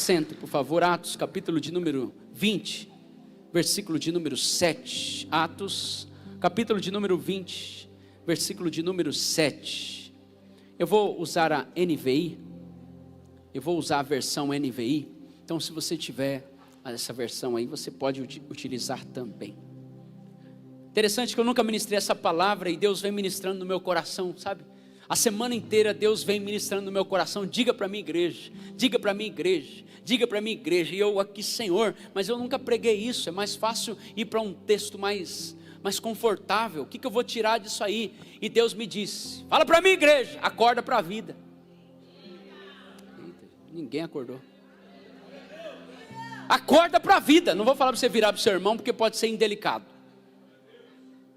Sente, por favor. Atos, capítulo de número 20, versículo de número 7. Atos, capítulo de número 20, versículo de número 7. Eu vou usar a NVI. Eu vou usar a versão NVI. Então, se você tiver essa versão aí, você pode utilizar também. Interessante que eu nunca ministrei essa palavra e Deus vem ministrando no meu coração, sabe? A semana inteira Deus vem ministrando no meu coração. Diga para minha igreja, diga para minha igreja, diga para minha igreja. E eu aqui, Senhor, mas eu nunca preguei isso. É mais fácil ir para um texto mais confortável. O que eu vou tirar disso aí? E Deus me disse: fala para minha igreja, acorda para a vida. Eita, ninguém acordou. Acorda para a vida. Não vou falar para você virar para o seu irmão, porque pode ser indelicado.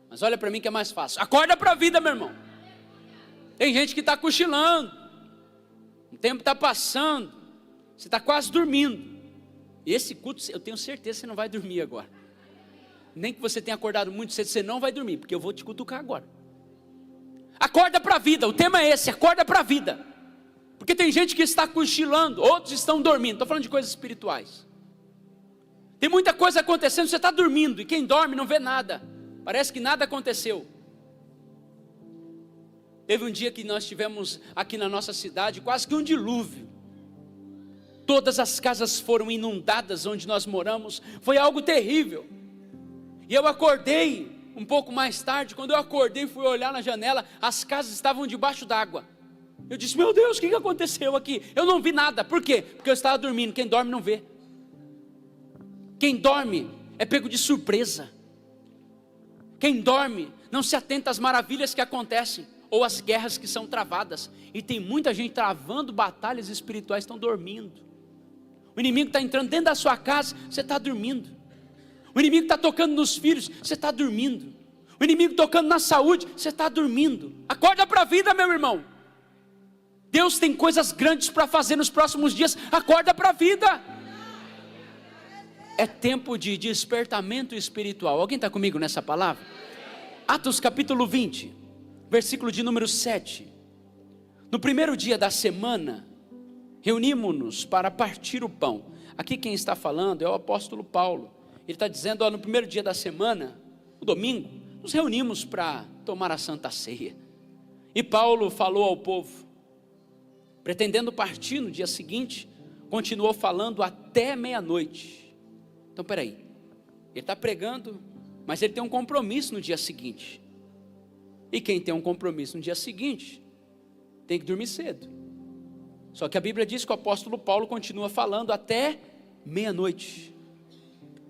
Mas olha para mim que é mais fácil. Acorda para a vida, meu irmão. Tem gente que está cochilando, o tempo está passando, você está quase dormindo. E esse culto, eu tenho certeza que você não vai dormir agora. Nem que você tenha acordado muito cedo, você não vai dormir, porque eu vou te cutucar agora. Acorda para a vida, o tema é esse, acorda para a vida. Porque tem gente que está cochilando, outros estão dormindo. Estou falando de coisas espirituais. Tem muita coisa acontecendo, você está dormindo, e quem dorme não vê nada. Parece que nada aconteceu. Teve um dia que nós tivemos aqui na nossa cidade quase que um dilúvio. Todas as casas foram inundadas onde nós moramos. Foi algo terrível. E eu acordei um pouco mais tarde. Quando eu acordei, fui olhar na janela, as casas estavam debaixo d'água. Eu disse: meu Deus, o que aconteceu aqui? Eu não vi nada. Por quê? Porque eu estava dormindo. Quem dorme não vê. Quem dorme é pego de surpresa. Quem dorme não se atenta às maravilhas que acontecem, ou as guerras que são travadas. E tem muita gente travando batalhas espirituais, estão dormindo. O inimigo está entrando dentro da sua casa, você está dormindo. O inimigo está tocando nos filhos, você está dormindo. O inimigo tocando na saúde, você está dormindo. Acorda para a vida, meu irmão. Deus tem coisas grandes para fazer nos próximos dias. Acorda para a vida. É tempo de despertamento espiritual. Alguém está comigo nessa palavra? Atos capítulo 20, versículo de número 7. No primeiro dia da semana, reunimos-nos para partir o pão. Aqui quem está falando é o apóstolo Paulo. Ele está dizendo: no primeiro dia da semana, o domingo, nos reunimos para tomar a Santa Ceia. E Paulo falou ao povo, pretendendo partir no dia seguinte, continuou falando até meia-noite. Então peraí, ele está pregando, mas ele tem um compromisso no dia seguinte. E quem tem um compromisso no dia seguinte, tem que dormir cedo. Só que a Bíblia diz que o apóstolo Paulo continua falando até meia-noite.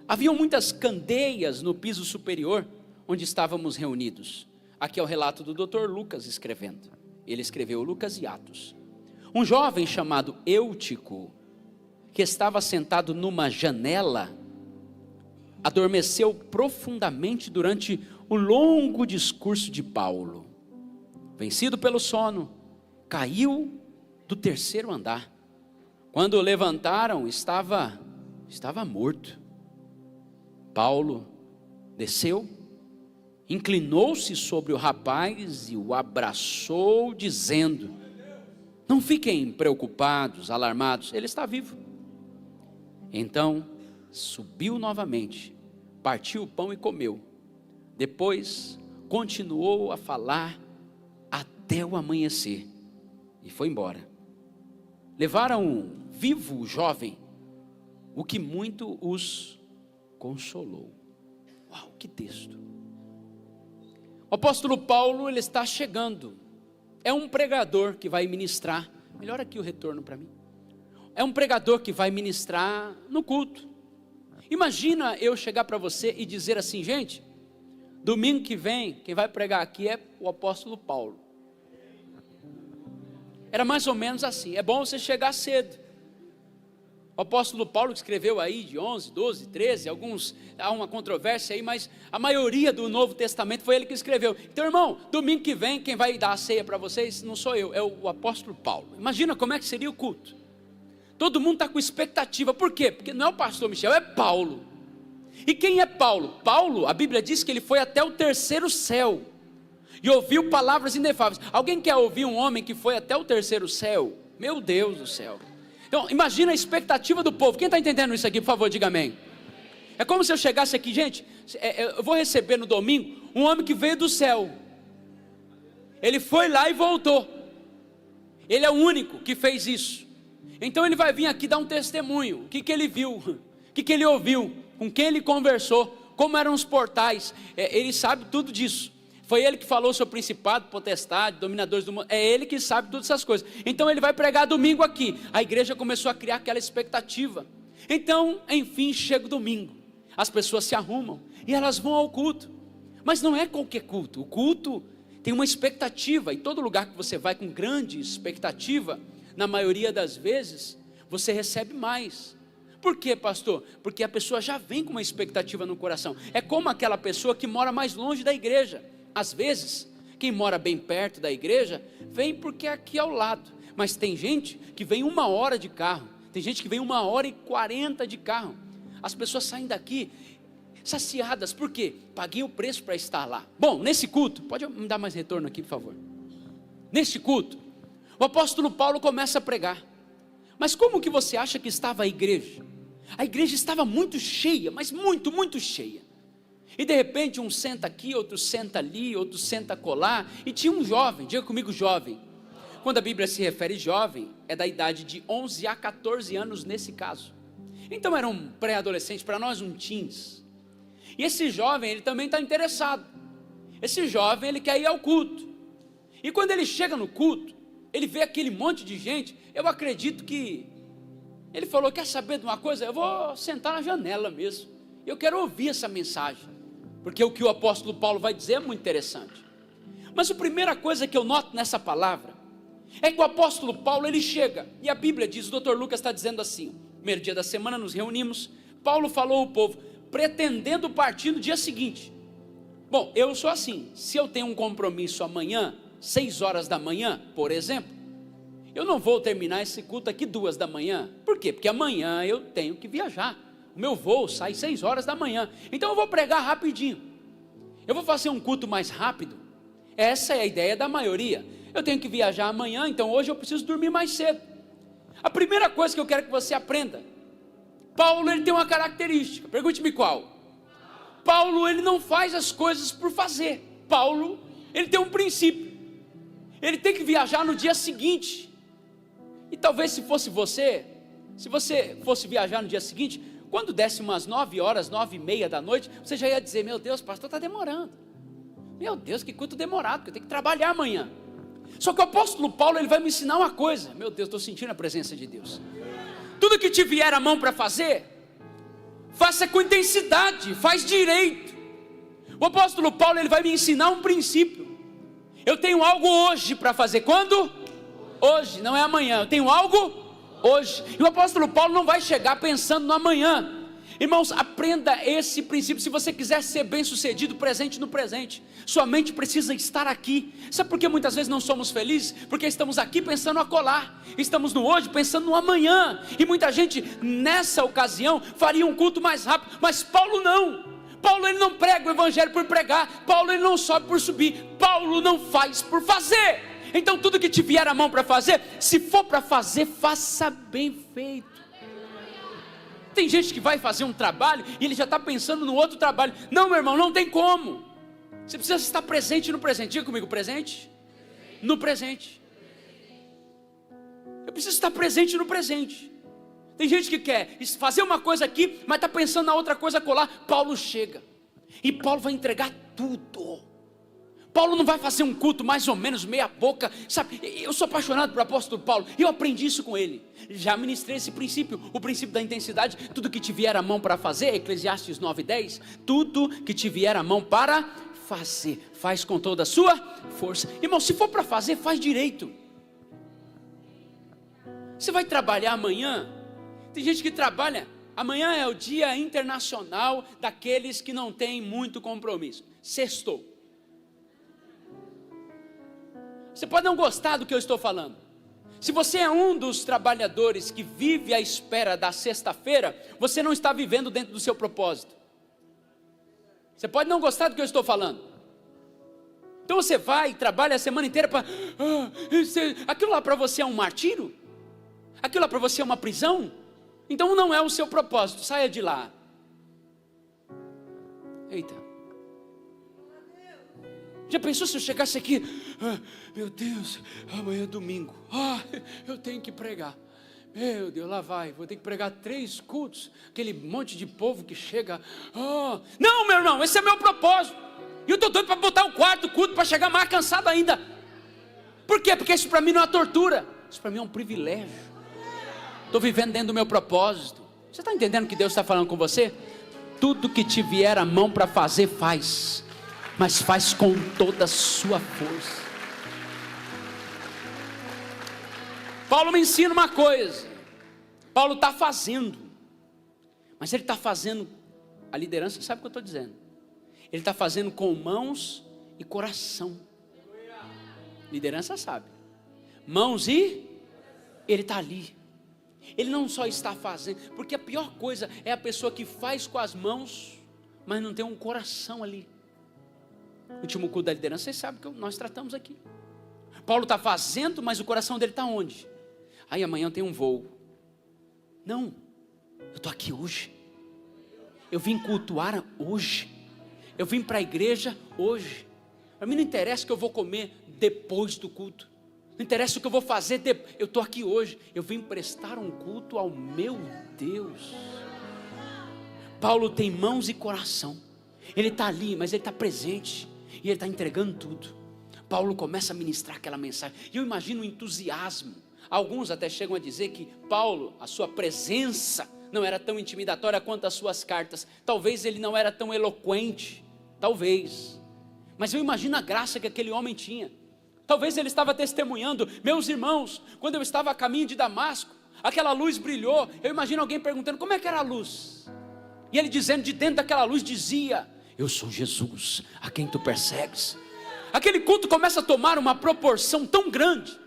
Haviam muitas candeias no piso superior, onde estávamos reunidos. Aqui é o relato do Dr. Lucas escrevendo. Ele escreveu Lucas e Atos. Um jovem chamado Eutico, que estava sentado numa janela, adormeceu profundamente durante o longo discurso de Paulo. Vencido pelo sono, caiu do terceiro andar. Quando o levantaram, estava morto. Paulo desceu, inclinou-se sobre o rapaz e o abraçou, dizendo: não fiquem preocupados, alarmados, ele está vivo. Então subiu novamente, partiu o pão e comeu. Depois continuou a falar até o amanhecer e foi embora. Levaram vivo o jovem, o que muito os consolou. Uau, que texto! O apóstolo Paulo, ele está chegando. É um pregador que vai ministrar. Melhor aqui o retorno para mim. É um pregador que vai ministrar no culto. Imagina eu chegar para você e dizer assim: gente, domingo que vem, quem vai pregar aqui é o apóstolo Paulo. Era mais ou menos assim. É bom você chegar cedo. O apóstolo Paulo que escreveu aí de 11, 12, 13, há uma controvérsia aí, mas a maioria do Novo Testamento foi ele que escreveu. Então, irmão, domingo que vem, quem vai dar a ceia para vocês não sou eu, é o apóstolo Paulo. Imagina como é que seria o culto. Todo mundo está com expectativa. Por quê? Porque não é o pastor Michel, é Paulo. E quem é Paulo? Paulo, a Bíblia diz que ele foi até o terceiro céu e ouviu palavras inefáveis. Alguém quer ouvir um homem que foi até o terceiro céu? Meu Deus do céu. Então, imagina a expectativa do povo. Quem está entendendo isso aqui, por favor, diga amém. É como se eu chegasse aqui, gente, eu vou receber no domingo um homem que veio do céu. Ele foi lá e voltou. Ele é o único que fez isso. Então ele vai vir aqui dar um testemunho. O que ele viu, o que ele ouviu, com quem ele conversou, como eram os portais. Ele sabe tudo disso. Foi ele que falou sobre principado, potestade, dominadores do mundo. É ele que sabe todas essas coisas. Então ele vai pregar domingo aqui. A igreja começou a criar aquela expectativa. Então, enfim, chega o domingo. As pessoas se arrumam e elas vão ao culto. Mas não é qualquer culto. O culto tem uma expectativa. E todo lugar que você vai com grande expectativa, na maioria das vezes, você recebe mais. Por quê, pastor? Porque a pessoa já vem com uma expectativa no coração. É como aquela pessoa que mora mais longe da igreja. Às vezes, quem mora bem perto da igreja, vem porque é aqui ao lado. Mas tem gente que vem 1 hora de carro. Tem gente que vem 1h40 de carro. As pessoas saem daqui saciadas. Por quê? Paguei o preço para estar lá. Bom, nesse culto, pode me dar mais retorno aqui, por favor. Neste culto, o apóstolo Paulo começa a pregar. Mas como que você acha que estava a igreja? A igreja estava muito cheia, mas muito, muito cheia. E de repente um senta aqui, outro senta ali, outro senta colar. E tinha um jovem, diga comigo jovem. Quando a Bíblia se refere jovem, é da idade de 11 a 14 anos nesse caso. Então era um pré-adolescente, para nós um teens. E esse jovem, ele também está interessado. Esse jovem, ele quer ir ao culto. E quando ele chega no culto, ele vê aquele monte de gente. Eu acredito que ele falou, quer saber de uma coisa? Eu vou sentar na janela mesmo. Eu quero ouvir essa mensagem. Porque o que o apóstolo Paulo vai dizer é muito interessante. Mas a primeira coisa que eu noto nessa palavra é que o apóstolo Paulo, ele chega, e a Bíblia diz, o Dr. Lucas está dizendo assim, primeiro dia da semana nos reunimos, Paulo falou ao povo, pretendendo partir no dia seguinte. Bom, eu sou assim, se eu tenho um compromisso amanhã, 6 horas da manhã, por exemplo, eu não vou terminar esse culto aqui 2 da manhã, por quê? Porque amanhã eu tenho que viajar, o meu voo sai 6 horas da manhã, então eu vou pregar rapidinho, eu vou fazer um culto mais rápido, essa é a ideia da maioria. Eu tenho que viajar amanhã, então hoje eu preciso dormir mais cedo. A primeira coisa que eu quero que você aprenda, Paulo, ele tem uma característica, pergunte-me qual. Paulo, ele não faz as coisas por fazer. Paulo, ele tem um princípio, ele tem que viajar no dia seguinte. E talvez se fosse você, se você fosse viajar no dia seguinte, quando desse umas 9 horas, 9h30 da noite, você já ia dizer, meu Deus, pastor, está demorando. Meu Deus, que culto demorado, porque eu tenho que trabalhar amanhã. Só que o apóstolo Paulo, ele vai me ensinar uma coisa. Meu Deus, estou sentindo a presença de Deus. Tudo que te vier a mão para fazer, faça com intensidade, faz direito. O apóstolo Paulo, ele vai me ensinar um princípio. Eu tenho algo hoje para fazer. Quando? Hoje, não é amanhã. Eu tenho algo hoje. E o apóstolo Paulo não vai chegar pensando no amanhã. Irmãos, aprenda esse princípio. Se você quiser ser bem sucedido, presente no presente. Sua mente precisa estar aqui. Sabe por que muitas vezes não somos felizes? Porque estamos aqui pensando a colar. Estamos no hoje pensando no amanhã. E muita gente nessa ocasião faria um culto mais rápido. Mas Paulo não. Paulo, ele não prega o evangelho por pregar. Paulo, ele não sobe por subir. Paulo não faz por fazer. Então tudo que te vier a mão para fazer, se for para fazer, faça bem feito. Tem gente que vai fazer um trabalho e ele já está pensando no outro trabalho. Não, meu irmão, não tem como. Você precisa estar presente no presente. Diga comigo, presente? No presente. Eu preciso estar presente no presente. Tem gente que quer fazer uma coisa aqui, mas está pensando na outra coisa colar. Paulo chega e Paulo vai entregar tudo. Paulo não vai fazer um culto mais ou menos meia boca, sabe? Eu sou apaixonado pelo apóstolo Paulo, e eu aprendi isso com ele. Já ministrei esse princípio, o princípio da intensidade. Tudo que te vier a mão para fazer, Eclesiastes 9:10, tudo que te vier a mão para fazer, faz com toda a sua força. Irmão, se for para fazer, faz direito. Você vai trabalhar amanhã? Tem gente que trabalha, amanhã é o dia internacional daqueles que não têm muito compromisso. Sextou. Você pode não gostar do que eu estou falando. Se você é um dos trabalhadores que vive à espera da sexta-feira, você não está vivendo dentro do seu propósito. Você pode não gostar do que eu estou falando. Então você vai e trabalha a semana inteira para... aquilo lá para você é um martírio? Aquilo lá para você é uma prisão? Então não é o seu propósito, saia de lá. Eita. Já pensou se eu chegasse aqui, meu Deus, amanhã é domingo, eu tenho que pregar. Meu Deus, lá vai, vou ter que pregar 3 cultos, aquele monte de povo que chega. Não, meu irmão, esse é meu propósito. E eu estou doido para botar o 4º culto, para chegar mais cansado ainda. Por quê? Porque isso para mim não é uma tortura, isso para mim é um privilégio. Estou vivendo dentro do meu propósito. Você está entendendo o que Deus está falando com você? Tudo que te vier a mão para fazer, faz. Mas faz com toda a sua força. Paulo me ensina uma coisa. Paulo está fazendo. Mas ele está fazendo, a liderança sabe o que eu estou dizendo. Ele está fazendo com mãos e coração. Liderança sabe. Mãos e ele está ali. Ele não só está fazendo, porque a pior coisa é a pessoa que faz com as mãos, mas não tem um coração ali. No último culto da liderança, vocês sabem que nós tratamos aqui. Paulo está fazendo, mas o coração dele está onde? Aí amanhã eu tenho um voo. Não, eu estou aqui hoje. Eu vim cultuar hoje. Eu vim para a igreja hoje. Para mim não interessa o que eu vou comer depois do culto. Não interessa o que eu vou fazer, eu estou aqui hoje. Eu vim prestar um culto ao meu Deus. Paulo tem mãos e coração. Ele está ali, mas ele está presente. E ele está entregando tudo. Paulo começa a ministrar aquela mensagem. E eu imagino o entusiasmo. Alguns até chegam a dizer que Paulo, a sua presença não era tão intimidatória quanto as suas cartas. Talvez ele não era tão eloquente. Talvez. Mas eu imagino a graça que aquele homem tinha. Talvez ele estava testemunhando, meus irmãos, quando eu estava a caminho de Damasco, aquela luz brilhou. Eu imagino alguém perguntando, como é que era a luz? E ele dizendo, de dentro daquela luz dizia, eu sou Jesus, a quem tu persegues. Aquele culto começa a tomar uma proporção tão grande,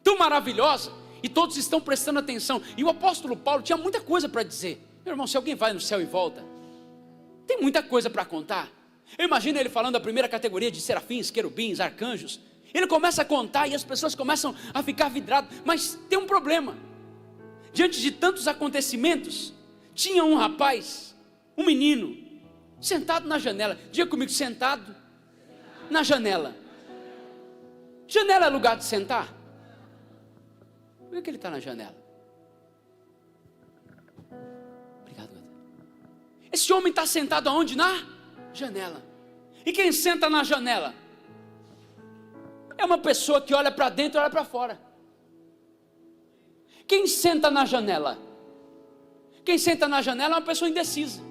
tão maravilhosa, e todos estão prestando atenção. E o apóstolo Paulo tinha muita coisa para dizer. Meu irmão, se alguém vai no céu e volta, tem muita coisa para contar. Eu imagino ele falando da primeira categoria de serafins, querubins, arcanjos. Ele começa a contar e as pessoas começam a ficar vidradas. Mas tem um problema. Diante de tantos acontecimentos, tinha um rapaz, um menino, sentado na janela. Diga comigo, sentado na janela. Janela é lugar de sentar? Por que ele está na janela? Obrigado. Esse homem está sentado aonde? Na janela. E quem senta na janela? É uma pessoa que olha para dentro e olha para fora. Quem senta na janela? Quem senta na janela é uma pessoa indecisa.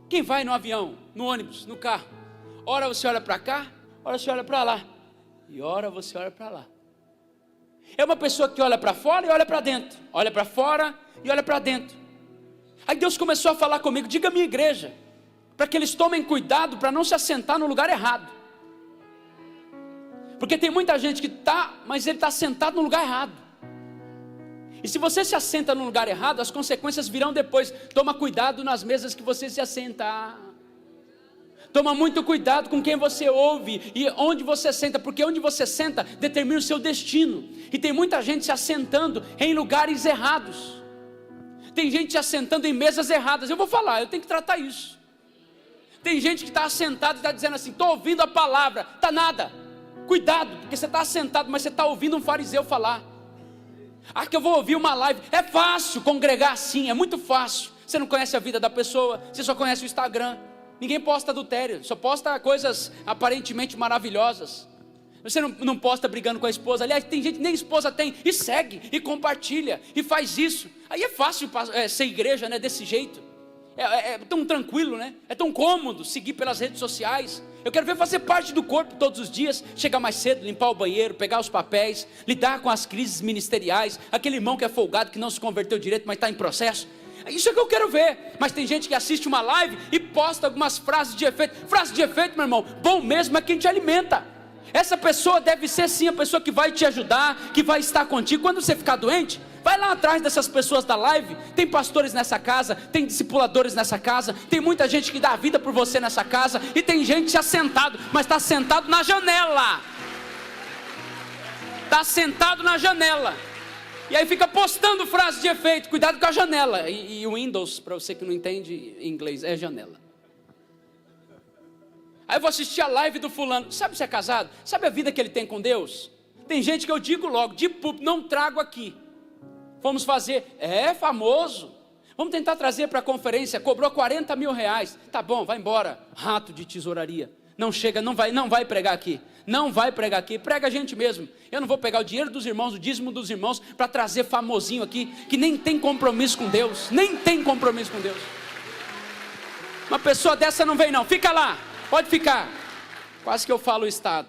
Quem vai no avião, no ônibus, no carro, ora você olha para cá, ora você olha para lá, e ora você olha para lá. É uma pessoa que olha para fora e olha para dentro, olha para fora e olha para dentro. Aí Deus começou a falar comigo, diga à minha igreja, para que eles tomem cuidado para não se assentar no lugar errado. Porque tem muita gente que está, mas ele está sentado no lugar errado. E se você se assenta no lugar errado, as consequências virão depois. Toma cuidado nas mesas que você se assenta. Toma muito cuidado com quem você ouve e onde você senta, porque onde você senta determina o seu destino. E tem muita gente se assentando em lugares errados. Tem gente se assentando em mesas erradas. Eu vou falar, eu tenho que tratar isso. Tem gente que está assentado e está dizendo assim, estou ouvindo a palavra, está nada. Cuidado, porque você está assentado, mas você está ouvindo um fariseu falar. Que eu vou ouvir uma live. É fácil congregar assim, é muito fácil. Você não conhece a vida da pessoa, você só conhece o Instagram. Ninguém posta adultério, só posta coisas aparentemente maravilhosas. Você não posta brigando com a esposa. Aliás, tem gente que nem esposa tem, e segue, e compartilha, e faz isso. Aí é fácil ser igreja, né, desse jeito. É tão tranquilo, né? É tão cômodo seguir pelas redes sociais. Eu quero ver fazer parte do corpo todos os dias. Chegar mais cedo, limpar o banheiro, pegar os papéis, lidar com as crises ministeriais. Aquele irmão que é folgado, que não se converteu direito, mas está em processo. Isso é que eu quero ver. Mas tem gente que assiste uma live e posta algumas frases de efeito. Frase de efeito, meu irmão, bom mesmo é quem te alimenta. Essa pessoa deve ser sim a pessoa que vai te ajudar, que vai estar contigo. Quando você ficar doente, vai lá atrás dessas pessoas da live. Tem pastores nessa casa, tem discipuladores nessa casa, tem muita gente que dá a vida por você nessa casa, e tem gente assentado, mas está sentado na janela. Está sentado na janela. E aí fica postando frase de efeito. Cuidado com a janela. E o Windows, para você que não entende inglês, é janela. Aí eu vou assistir a live do fulano. Sabe se é casado? Sabe a vida que ele tem com Deus? Tem gente que eu digo logo, de público, não trago aqui. Vamos fazer, famoso. Vamos tentar trazer para a conferência, cobrou 40 mil reais. Tá bom, vai embora, rato de tesouraria. Não chega, não vai pregar aqui. Não vai pregar aqui, prega a gente mesmo. Eu não vou pegar o dinheiro dos irmãos, o dízimo dos irmãos, para trazer famosinho aqui, que nem tem compromisso com Deus. Nem tem compromisso com Deus. Uma pessoa dessa não vem não, fica lá, pode ficar. Quase que eu falo o estado.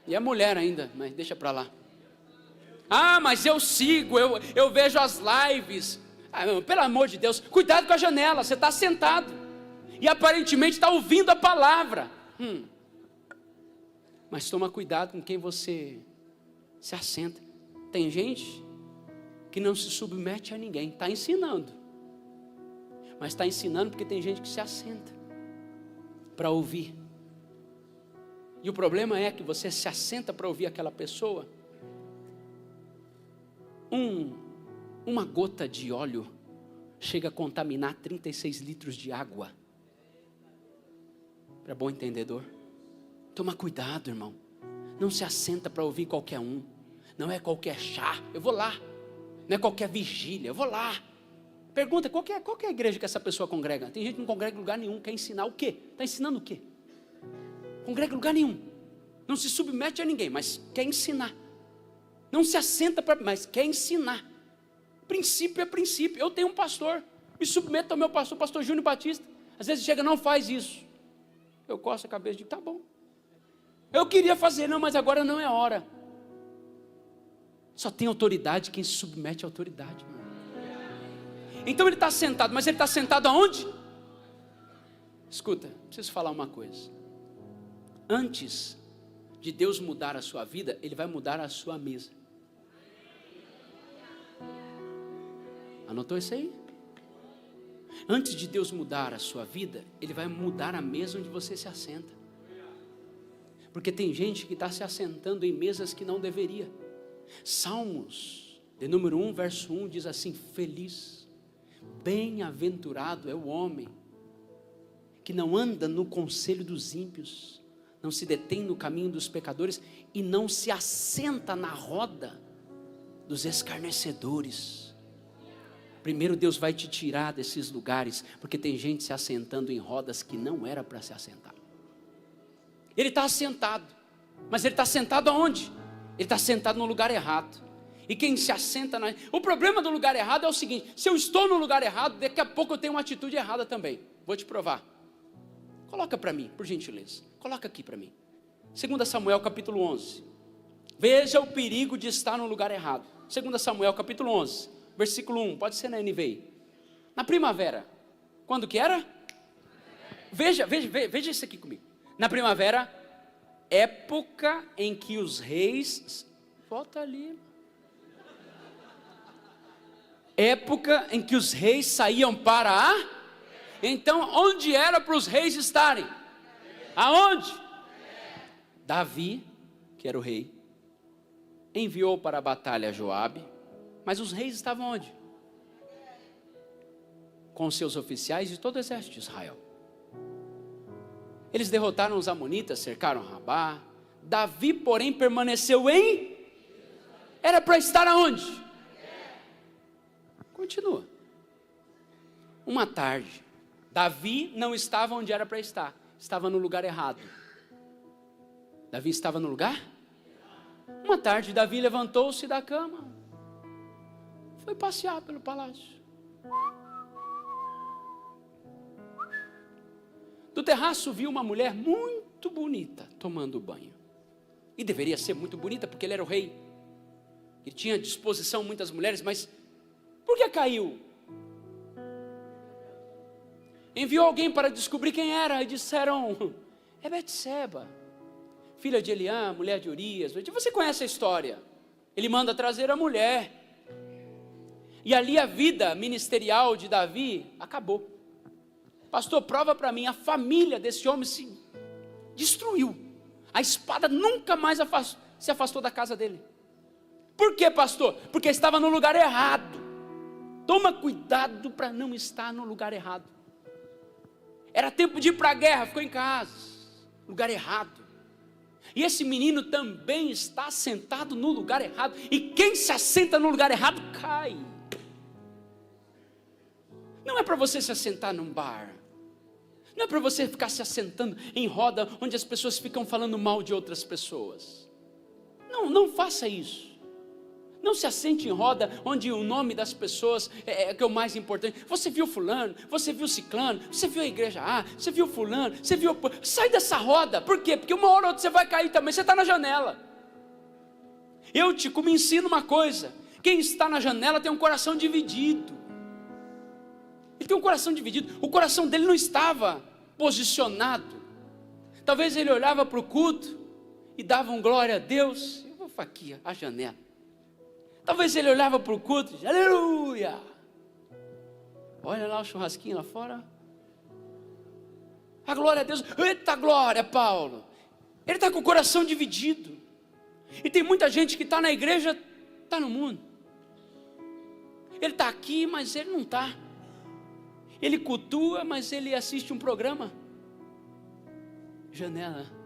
E é mulher ainda, mas deixa para lá. Ah, mas eu sigo, eu vejo as lives. Pelo amor de Deus, cuidado com a janela, você está sentado. E aparentemente está ouvindo a palavra. Mas toma cuidado com quem você se assenta. Tem gente que não se submete a ninguém, está ensinando. Mas está ensinando porque tem gente que se assenta para ouvir. E o problema é que você se assenta para ouvir aquela pessoa. Uma gota de óleo chega a contaminar 36 litros de água. Para bom entendedor. Toma cuidado, irmão. Não se assenta para ouvir qualquer um. Não é qualquer chá. Eu vou lá. Não é qualquer vigília. Eu vou lá. Pergunta, qual que é a igreja que essa pessoa congrega? Tem gente que não congrega em lugar nenhum. Quer ensinar o quê? Está ensinando o quê? Congrega em lugar nenhum. Não se submete a ninguém, mas quer ensinar. Não se assenta, mas quer ensinar. Princípio é princípio. Eu tenho um pastor. Me submeto ao meu pastor, pastor Júnior Batista. Às vezes chega, não faz isso. Eu coço a cabeça e digo, tá bom. Eu queria fazer, não, mas agora não é hora. Só tem autoridade quem se submete à autoridade. Então ele está sentado, mas ele está sentado aonde? Escuta, preciso falar uma coisa. Antes de Deus mudar a sua vida, Ele vai mudar a sua mesa. Anotou isso aí? Antes de Deus mudar a sua vida, Ele vai mudar a mesa onde você se assenta. Porque tem gente que está se assentando em mesas que não deveria. Salmos, de número 1, verso 1, diz assim: feliz, bem-aventurado é o homem que não anda no conselho dos ímpios, não se detém no caminho dos pecadores e não se assenta na roda dos escarnecedores. Primeiro Deus vai te tirar desses lugares, porque tem gente se assentando em rodas que não era para se assentar. Ele está assentado, mas ele está sentado aonde? Ele está sentado no lugar errado. E quem se assenta o problema do lugar errado é o seguinte: se eu estou no lugar errado, daqui a pouco eu tenho uma atitude errada também. Vou te provar. Coloca para mim, por gentileza. Coloca aqui para mim. 2 Samuel capítulo 11. Veja o perigo de estar no lugar errado. 2 Samuel capítulo 11, versículo 1. Pode ser na NVI. Na primavera. Quando que era? Veja isso aqui comigo. Na primavera, época em que os reis... Volta ali. Época em que os reis saíam para a... Então, onde era para os reis estarem? Aonde? Davi, que era o rei, enviou para a batalha Joabe, mas os reis estavam onde? Com seus oficiais e todo o exército de Israel. Eles derrotaram os amonitas, cercaram Rabá. Davi, porém, permaneceu em... Era para estar aonde? Continua. Uma tarde, Davi não estava onde era para estar. Estava no lugar errado. Davi estava no lugar? Uma tarde, Davi levantou-se da cama. Foi passear pelo palácio. Do terraço viu uma mulher muito bonita tomando banho. E deveria ser muito bonita porque ele era o rei. Ele tinha à disposição muitas mulheres, mas por que caiu? Enviou alguém para descobrir quem era e disseram: é Betseba, filha de Eliã, mulher de Urias. Você conhece a história? Ele manda trazer a mulher. E ali a vida ministerial de Davi acabou. Pastor, prova para mim, a família desse homem se destruiu. A espada nunca mais se afastou da casa dele. Por quê, pastor? Porque estava no lugar errado. Toma cuidado para não estar no lugar errado. Era tempo de ir para a guerra, ficou em casa, lugar errado. E esse menino também está sentado no lugar errado. E quem se assenta no lugar errado cai. Não é para você se assentar num bar. Não é para você ficar se assentando em roda onde as pessoas ficam falando mal de outras pessoas. Não faça isso. Não se assente em roda onde o nome das pessoas é que é o mais importante. Você viu fulano, você viu ciclano, você viu a igreja A, você viu fulano, você viu... Sai dessa roda. Por quê? Porque uma hora ou outra você vai cair também, você está na janela. Eu me ensino uma coisa. Quem está na janela tem um coração dividido. Ele tem um coração dividido. O coração dele não estava posicionado. Talvez ele olhava para o culto e dava um glória a Deus. Eu vou aqui, a janela. Talvez ele olhava para o culto e aleluia. Olha lá o churrasquinho lá fora. A glória a Deus. Eita glória, Paulo. Ele está com o coração dividido. E tem muita gente que está na igreja, está no mundo. Ele está aqui, mas ele não está. Ele cultua, mas ele assiste um programa. Janela.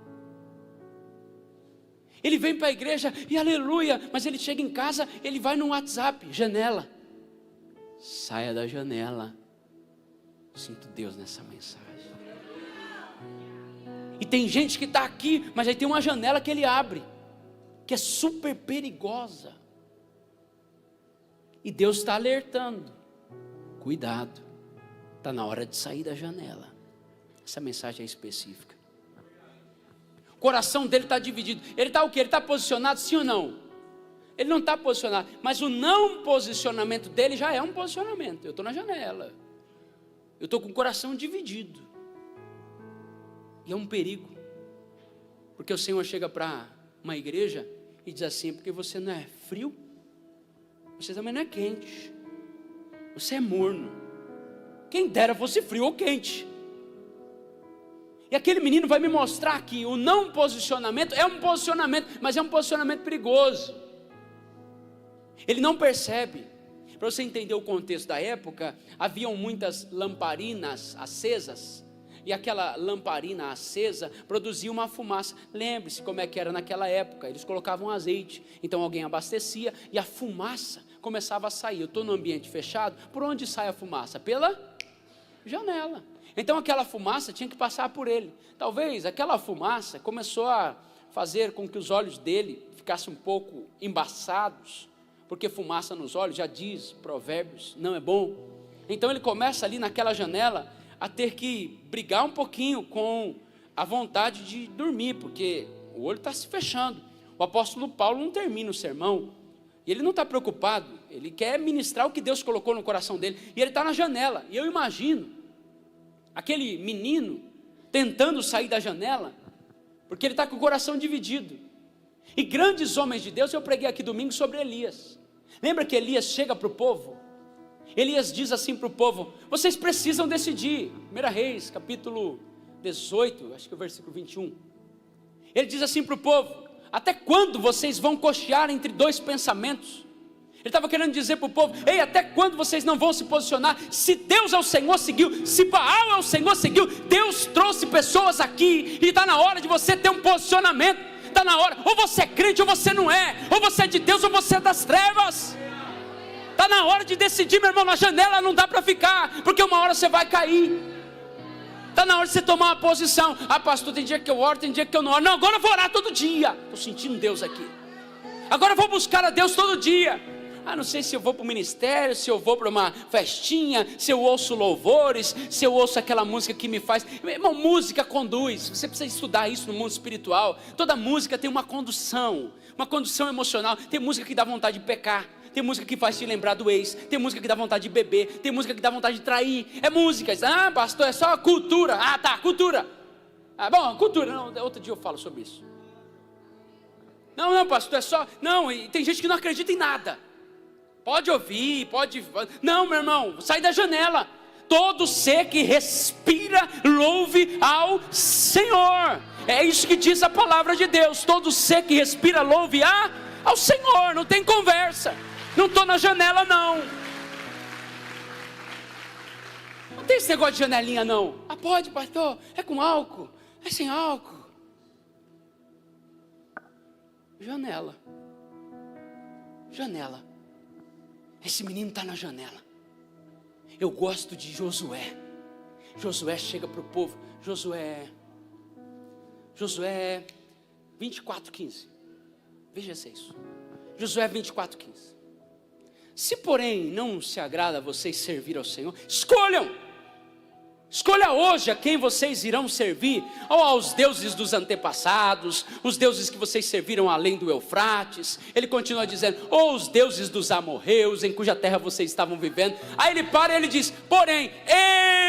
Ele vem para a igreja e aleluia, mas ele chega em casa, ele vai no WhatsApp, janela. Saia da janela. Sinto Deus nessa mensagem. E tem gente que está aqui, mas aí tem uma janela que ele abre, que é super perigosa. E Deus está alertando. Cuidado. Está na hora de sair da janela. Essa mensagem é específica. O coração dele está dividido. Ele está o quê? Ele está posicionado sim ou não? Ele não está posicionado. Mas o não posicionamento dele já é um posicionamento. Eu estou na janela. Eu estou com o coração dividido. E é um perigo. Porque o Senhor chega para uma igreja e diz assim: porque você não é frio, você também não é quente. Você é morno. Quem dera fosse frio ou quente. E aquele menino vai me mostrar que o não posicionamento é um posicionamento, mas é um posicionamento perigoso. Ele não percebe. Para você entender o contexto da época, haviam muitas lamparinas acesas, e aquela lamparina acesa produzia uma fumaça. Lembre-se como é que era naquela época. Eles colocavam azeite, então alguém abastecia e a fumaça começava a sair. Eu estou no ambiente fechado, por onde sai a fumaça? Pela janela. Então aquela fumaça tinha que passar por ele. Talvez aquela fumaça começou a fazer com que os olhos dele ficassem um pouco embaçados, porque fumaça nos olhos, já diz Provérbios, não é bom. Então ele começa ali naquela janela a ter que brigar um pouquinho com a vontade de dormir, porque o olho está se fechando. O apóstolo Paulo não termina o sermão, e ele não está preocupado, ele quer ministrar o que Deus colocou no coração dele, e ele está na janela. E eu imagino aquele menino tentando sair da janela, porque ele está com o coração dividido. E grandes homens de Deus, eu preguei aqui domingo sobre Elias. Lembra que Elias chega para o povo? Elias diz assim para o povo: vocês precisam decidir. 1 Reis, capítulo 18, acho que é o versículo 21. Ele diz assim para o povo: até quando vocês vão cochear entre dois pensamentos? Ele estava querendo dizer para o povo: ei, até quando vocês não vão se posicionar? Se Deus é o Senhor, seguiu. Se Baal é o Senhor, seguiu. Deus trouxe pessoas aqui, e está na hora de você ter um posicionamento. Está na hora, ou você é crente ou você não é, ou você é de Deus ou você é das trevas. Está na hora de decidir, meu irmão. Na janela não dá para ficar, porque uma hora você vai cair. Está na hora de você tomar uma posição. Ah, pastor, tem dia que eu oro, tem dia que eu não oro. Não, agora eu vou orar todo dia. Estou sentindo Deus aqui. Agora eu vou buscar a Deus todo dia. Ah, não sei se eu vou para o ministério, se eu vou para uma festinha, se eu ouço louvores, se eu ouço aquela música que me faz... Meu irmão, música conduz. Você precisa estudar isso no mundo espiritual. Toda música tem uma condução emocional. Tem música que dá vontade de pecar, tem música que faz te lembrar do ex, tem música que dá vontade de beber, tem música que dá vontade de trair. É música. Ah, pastor, é só cultura. Ah, tá, cultura. Ah, bom, cultura. Não, outro dia eu falo sobre isso. Não, pastor, é só... Não, e tem gente que não acredita em nada. Pode ouvir, pode... Não, meu irmão, sai da janela. Todo ser que respira, louve ao Senhor. É isso que diz a palavra de Deus. Todo ser que respira, louve ao Senhor, não tem conversa. Não estou na janela não. Não tem esse negócio de janelinha não. Ah, pode, pastor, é com álcool, é sem álcool. Janela. Janela. Esse menino está na janela. Eu gosto de Josué. Josué chega para o povo. Josué 24:15. Veja isso. Josué 24:15. Se porém não se agrada a vocês servir ao Senhor, escolha hoje a quem vocês irão servir, ou aos deuses dos antepassados, os deuses que vocês serviram além do Eufrates. Ele continua dizendo, ou os deuses dos amorreus, em cuja terra vocês estavam vivendo. Aí ele para e ele diz, porém,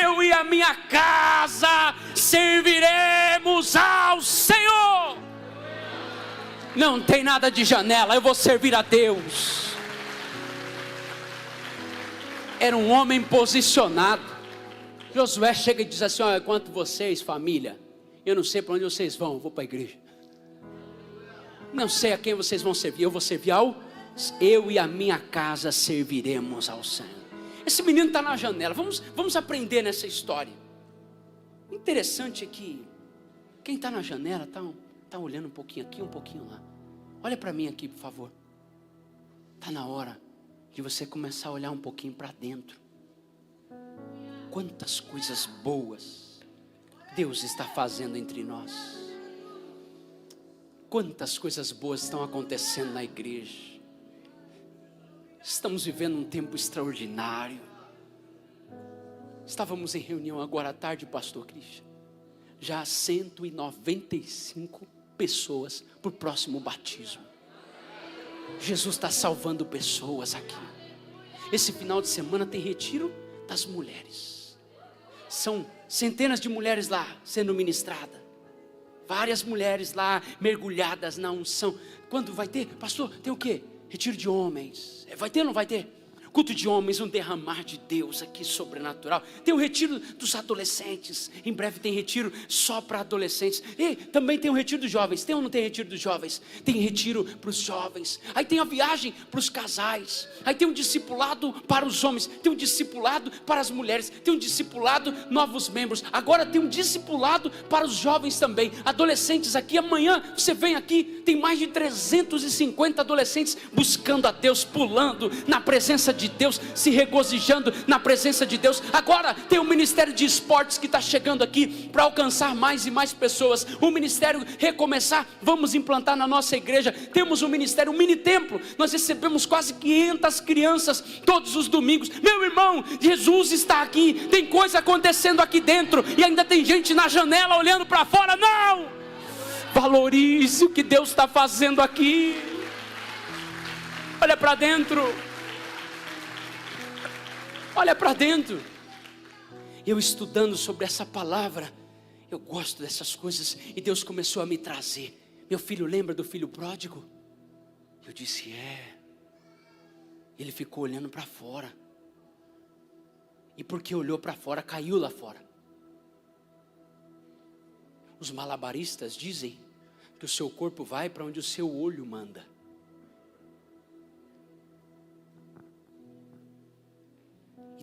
eu e a minha casa serviremos ao Senhor. Não tem nada de janela, eu vou servir a Deus. Era um homem posicionado. Josué chega e diz assim, olha, quanto vocês, família, eu não sei para onde vocês vão, eu vou para a igreja. Não sei a quem vocês vão servir, eu vou servir eu e a minha casa serviremos ao Senhor. Esse menino está na janela, vamos aprender nessa história. O interessante é que quem está na janela está olhando um pouquinho aqui, um pouquinho lá. Olha para mim aqui, por favor. Está na hora de você começar a olhar um pouquinho para dentro. Quantas coisas boas Deus está fazendo entre nós. Quantas coisas boas estão acontecendo na igreja. Estamos vivendo um tempo extraordinário. Estávamos em reunião agora à tarde, pastor Cristian. Já há 195 pessoas para o próximo batismo. Jesus está salvando pessoas aqui. Esse final de semana tem retiro das mulheres. São centenas de mulheres lá sendo ministradas. Várias mulheres lá mergulhadas na unção. Quando vai ter? Pastor, tem o quê? Retiro de homens. Vai ter ou não vai ter? Culto de homens, um derramar de Deus aqui sobrenatural. Tem o retiro dos adolescentes. Em breve tem retiro só para adolescentes. E também tem o retiro dos jovens. Tem ou não tem retiro dos jovens? Tem retiro para os jovens. Aí tem a viagem para os casais. Aí tem um discipulado para os homens. Tem um discipulado para as mulheres. Tem um discipulado, novos membros. Agora tem um discipulado para os jovens também. Adolescentes aqui. Amanhã você vem aqui. Tem mais de 350 adolescentes buscando a Deus, pulando na presença de Deus, se regozijando na presença de Deus. Agora tem o Ministério de Esportes que está chegando aqui para alcançar mais e mais pessoas. O Ministério Recomeçar, vamos implantar na nossa igreja. Temos um ministério, um mini templo. Nós recebemos quase 500 crianças todos os domingos. Meu irmão, Jesus está aqui. Tem coisa acontecendo aqui dentro e ainda tem gente na janela olhando para fora. Não! Valorize o que Deus está fazendo aqui. Olha para dentro. Olha para dentro. Eu estudando sobre essa palavra, eu gosto dessas coisas, e Deus começou a me trazer. Meu filho, lembra do filho pródigo? Eu disse, Ele ficou olhando para fora. E porque olhou para fora, caiu lá fora. Os malabaristas dizem que o seu corpo vai para onde o seu olho manda.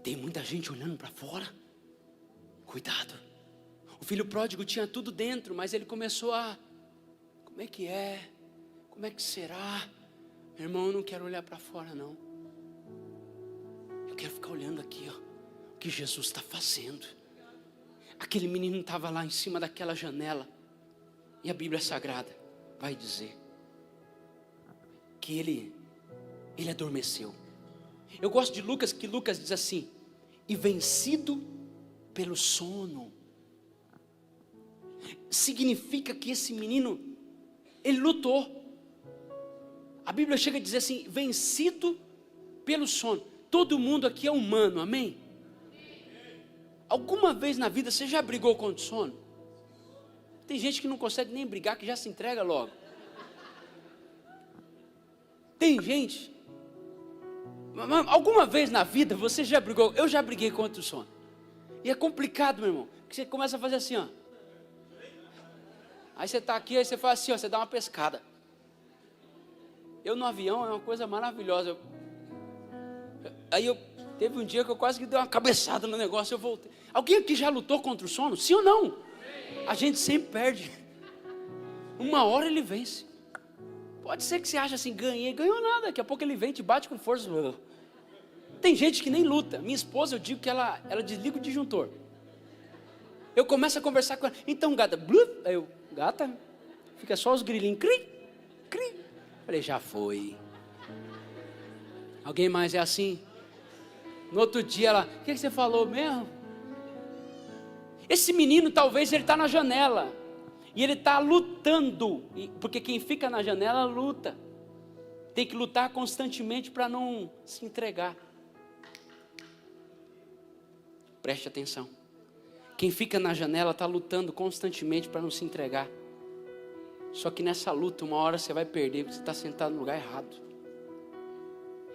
Tem muita gente olhando para fora. Cuidado. O filho pródigo tinha tudo dentro, mas ele começou como é que é? Como é que será? Meu irmão, eu não quero olhar para fora não. Eu quero ficar olhando aqui, o que Jesus está fazendo. Aquele menino estava lá em cima daquela janela. E a Bíblia Sagrada vai dizer que ele adormeceu. Eu gosto de Lucas, que Lucas diz assim, e vencido pelo sono. Significa que esse menino, ele lutou. A Bíblia chega a dizer assim, vencido pelo sono. Todo mundo aqui é humano, amém? Alguma vez na vida você já brigou contra o sono? Tem gente que não consegue nem brigar, que já se entrega logo. Tem gente... Alguma vez na vida você já brigou? Eu já briguei contra o sono. E é complicado, meu irmão, porque você começa a fazer assim, Aí você está aqui, aí você faz assim, você dá uma pescada. Eu no avião é uma coisa maravilhosa. Teve um dia que eu quase que dei uma cabeçada no negócio, eu voltei. Alguém aqui já lutou contra o sono? Sim ou não? A gente sempre perde. Uma hora ele vence. Pode ser que você ache assim, ganhou nada. Daqui a pouco ele vem, te bate com força. Tem gente que nem luta. Minha esposa, eu digo que ela desliga o disjuntor. Eu começo a conversar com ela. Então, gata, aí eu, gata, fica só os grilinhos, cri, cri. Falei, já foi. Alguém mais é assim? No outro dia ela, o que você falou mesmo? Esse menino talvez ele está na janela. E ele está lutando. Porque quem fica na janela luta. Tem que lutar constantemente para não se entregar. Preste atenção. Quem fica na janela está lutando constantemente para não se entregar. Só que nessa luta, uma hora você vai perder, porque você está sentado no lugar errado.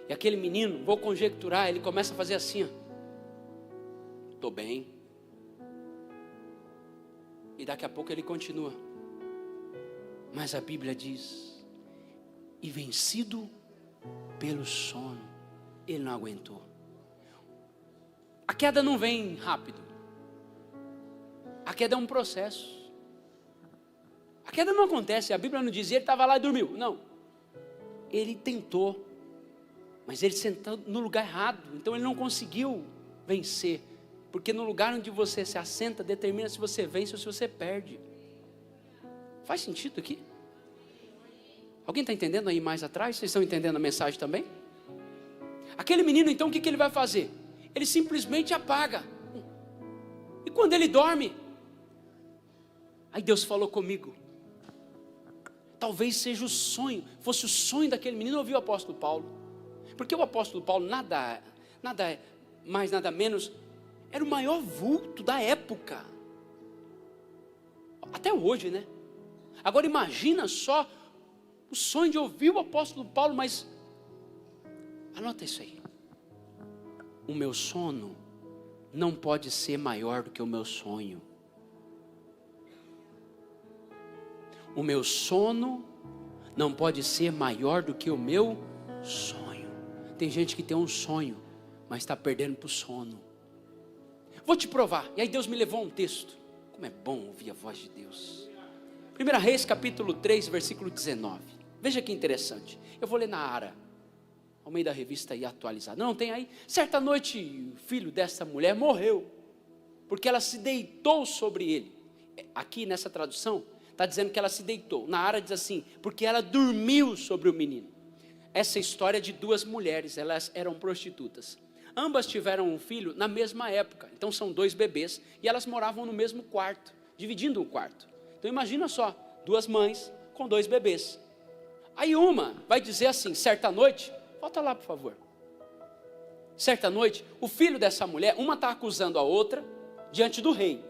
E aquele menino, vou conjecturar, ele começa a fazer assim, ó. Estou bem. E daqui a pouco ele continua. Mas a Bíblia diz, e vencido pelo sono, ele não aguentou. A queda não vem rápido. A queda é um processo. A queda não acontece, a Bíblia não diz, ele estava lá e dormiu. Não. Ele tentou, mas ele sentou no lugar errado. Então ele não conseguiu vencer. Porque no lugar onde você se assenta, determina se você vence ou se você perde. Faz sentido aqui? Alguém está entendendo aí mais atrás? Vocês estão entendendo a mensagem também? Aquele menino então, o que ele vai fazer? Ele simplesmente apaga. E quando ele dorme, aí Deus falou comigo. Talvez seja o sonho, fosse o sonho daquele menino ouvir o apóstolo Paulo. Porque o apóstolo Paulo nada mais, nada menos, era o maior vulto da época. Até hoje, né? Agora imagina só o sonho de ouvir o apóstolo Paulo, mas anota isso aí. O meu sono não pode ser maior do que o meu sonho. O meu sono não pode ser maior do que o meu sonho. Tem gente que tem um sonho, mas está perdendo para o sono. Vou te provar. E aí Deus me levou a um texto. Como é bom ouvir a voz de Deus. 1 Reis capítulo 3, versículo 19. Veja que interessante. Eu vou ler na Ara, ao meio da revista aí atualizada. Não tem aí? Certa noite o filho dessa mulher morreu, porque ela se deitou sobre ele. Aqui nessa tradução está dizendo que ela se deitou. Na Ara diz assim, porque ela dormiu sobre o menino. Essa história é de duas mulheres, elas eram prostitutas. Ambas tiveram um filho na mesma época. Então são dois bebês e elas moravam no mesmo quarto, dividindo um quarto. Então imagina só, duas mães com dois bebês. Aí uma vai dizer assim, certa noite, volta lá por favor. Certa noite, o filho dessa mulher, uma está acusando a outra diante do rei.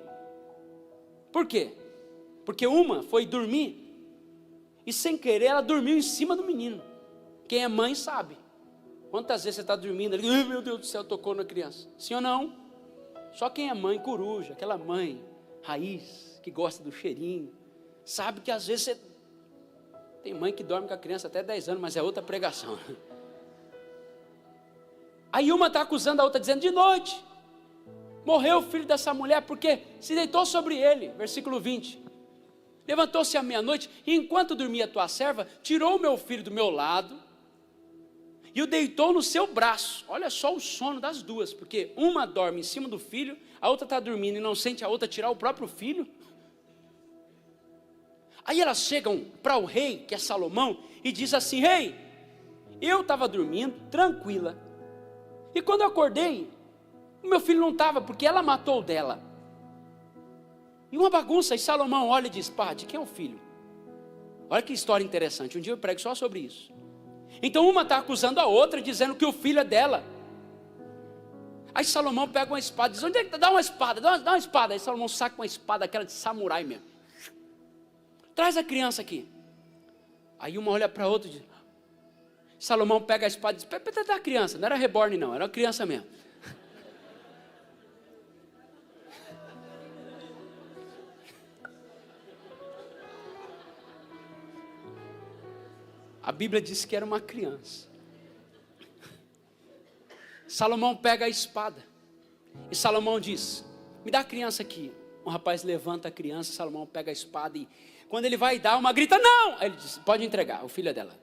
Por quê? Porque uma foi dormir e sem querer ela dormiu em cima do menino. Quem é mãe sabe. Quantas vezes você está dormindo ali, ai meu Deus do céu, tocou na criança. Sim ou não? Só quem é mãe coruja, aquela mãe raiz, que gosta do cheirinho, sabe que às vezes você... Tem mãe que dorme com a criança até 10 anos, mas é outra pregação. Aí uma está acusando a outra, dizendo, de noite, morreu o filho dessa mulher, porque se deitou sobre ele, versículo 20. Levantou-se à meia-noite, e enquanto dormia a tua serva, tirou o meu filho do meu lado, e o deitou no seu braço. Olha só o sono das duas, porque uma dorme em cima do filho, a outra está dormindo e não sente a outra tirar o próprio filho. Aí elas chegam para o rei, que é Salomão, e diz assim, rei, eu estava dormindo, tranquila, e quando eu acordei, o meu filho não estava, porque ela matou o dela. E uma bagunça, e Salomão olha e diz, pá, de quem é o filho? Olha que história interessante, um dia eu prego só sobre isso. Então uma está acusando a outra, dizendo que o filho é dela. Aí Salomão pega uma espada, diz, onde é que dá uma espada, dá uma espada. Aí Salomão saca uma espada, aquela de samurai mesmo. Traz a criança aqui. Aí uma olha para a outra e diz, Salomão pega a espada e diz, da criança, não era reborn não, era uma criança mesmo. A Bíblia diz que era uma criança. Salomão pega a espada. E Salomão diz: me dá a criança aqui. Um rapaz levanta a criança, Salomão pega a espada e quando ele vai dar uma grita, não! Aí ele diz: pode entregar, o filho é dela.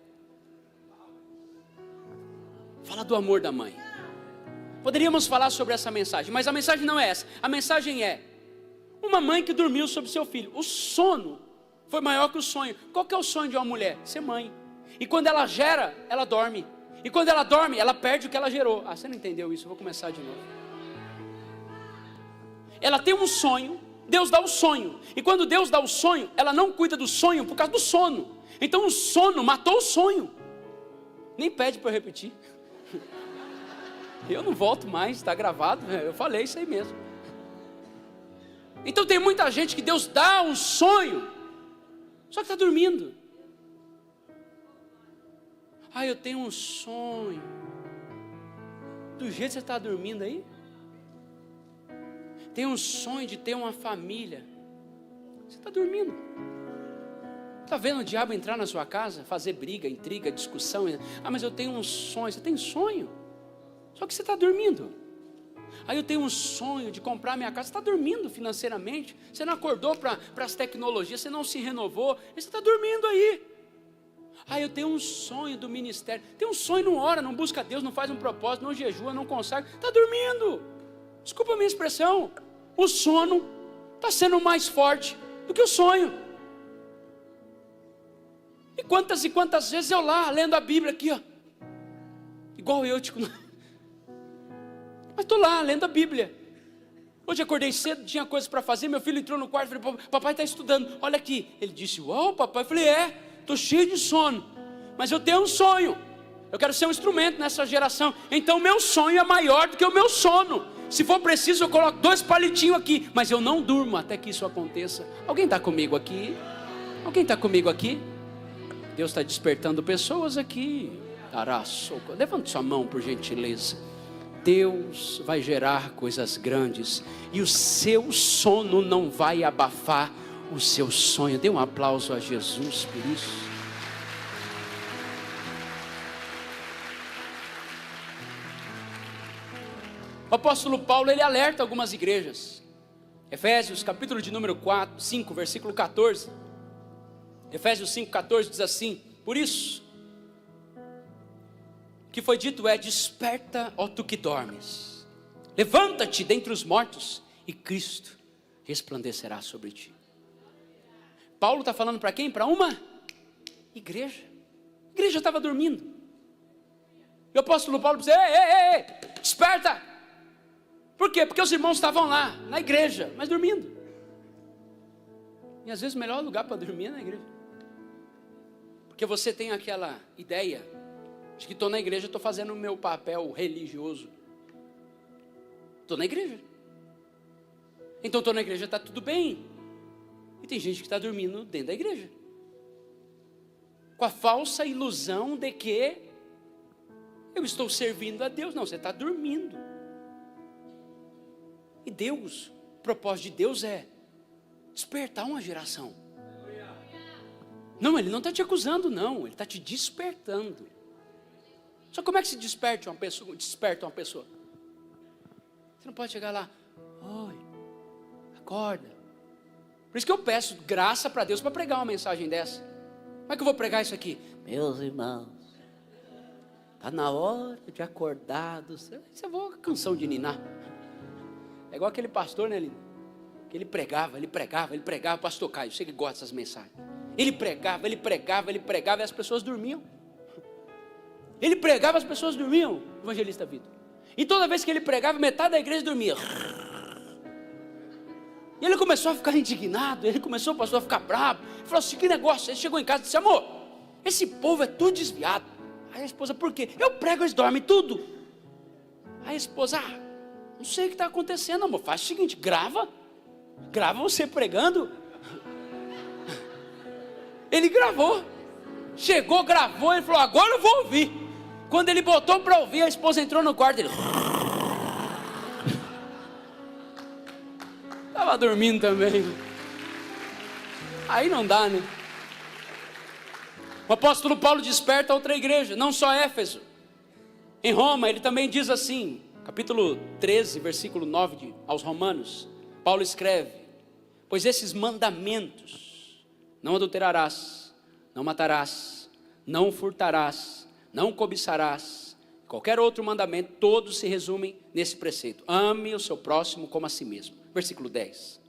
Fala do amor da mãe. Poderíamos falar sobre essa mensagem, mas a mensagem não é essa. A mensagem é uma mãe que dormiu sobre seu filho. O sono foi maior que o sonho. Qual que é o sonho de uma mulher? Ser mãe. E quando ela gera, ela dorme. E quando ela dorme, ela perde o que ela gerou. Ah, você não entendeu isso? Eu vou começar de novo. Ela tem um sonho, Deus dá o sonho. E quando Deus dá o sonho, ela não cuida do sonho por causa do sono. Então o sono matou o sonho. Nem pede para eu repetir. Eu não volto mais, está gravado. Eu falei isso aí mesmo. Então tem muita gente que Deus dá um sonho, só que está dormindo. Ah, eu tenho um sonho. Do jeito que você está dormindo aí? Tem um sonho de ter uma família. Você está dormindo. Está vendo o diabo entrar na sua casa, fazer briga, intriga, discussão? Ah, mas eu tenho um sonho. Você tem sonho? Só que você está dormindo. Aí eu tenho um sonho de comprar minha casa. Você está dormindo financeiramente. Você não acordou para as tecnologias. Você não se renovou. Você está dormindo aí. Ah, eu tenho um sonho do ministério. Tem um sonho, não ora, não busca Deus, não faz um propósito, não jejua, não consagra. Está dormindo. Desculpa a minha expressão. O sono está sendo mais forte do que o sonho. E quantas vezes eu lá, lendo a Bíblia aqui, ó. Igual eu, tipo... Mas estou lá, lendo a Bíblia. Hoje acordei cedo, tinha coisas para fazer. Meu filho entrou no quarto e falei: papai está estudando, olha aqui. Ele disse: uau, papai. Eu falei: estou cheio de sono, mas eu tenho um sonho. Eu quero ser um instrumento nessa geração. Então meu sonho é maior do que o meu sono. Se for preciso eu coloco 2 palitinhos aqui, mas eu não durmo até que isso aconteça. Alguém está comigo aqui? Alguém está comigo aqui? Deus está despertando pessoas aqui. Levante sua mão por gentileza. Deus vai gerar coisas grandes e o seu sono não vai abafar o seu sonho. Dê um aplauso a Jesus por isso. O apóstolo Paulo, ele alerta algumas igrejas. Efésios, capítulo de número 5, versículo 14. Efésios 5, 14 diz assim: por isso, o que foi dito é: desperta, ó tu que dormes, levanta-te dentre os mortos, e Cristo resplandecerá sobre ti. Paulo está falando para quem? Para uma igreja. A igreja estava dormindo. E o apóstolo Paulo diz: ei, desperta. Por quê? Porque os irmãos estavam lá, na igreja, mas dormindo. E às vezes o melhor lugar para dormir é na igreja. Porque você tem aquela ideia de que estou na igreja, estou fazendo o meu papel religioso. Estou na igreja. Então estou na igreja, está tudo bem. E tem gente que está dormindo dentro da igreja, com a falsa ilusão de que eu estou servindo a Deus. Não, você está dormindo. E Deus, o propósito de Deus é despertar uma geração. Não, Ele não está te acusando, não. Ele está te despertando. Só como é que se desperta uma pessoa? Você não pode chegar lá: oi, acorda. Por isso que eu peço graça para Deus para pregar uma mensagem dessa. Como é que eu vou pregar isso aqui? Meus irmãos, está na hora de acordar. Isso é uma canção de ninar. É igual aquele pastor, né, Lina? Que ele pregava, pastor Caio, você que gosta dessas mensagens. Ele pregava, e as pessoas dormiam. Ele pregava, as pessoas dormiam, evangelista Vitor. E toda vez que ele pregava, metade da igreja dormia. E ele começou a ficar indignado, o pastor a ficar bravo. Ele falou assim: que negócio? Ele chegou em casa e disse: amor, esse povo é tudo desviado. Aí a esposa: por quê? Eu prego, eles dormem tudo. Aí a esposa: não sei o que está acontecendo, amor. Faz o seguinte, grava você pregando. Ele gravou, chegou, gravou, ele falou: agora eu vou ouvir. Quando ele botou para ouvir, a esposa entrou no quarto, ele estava dormindo também. Aí não dá, né? O apóstolo Paulo desperta outra igreja, não só Éfeso. Em Roma, ele também diz assim, capítulo 13, versículo 9 aos Romanos, Paulo escreve: pois esses mandamentos, não adulterarás, não matarás, não furtarás, não cobiçarás, qualquer outro mandamento, todos se resumem nesse preceito: ame o seu próximo como a si mesmo. Versículo 10,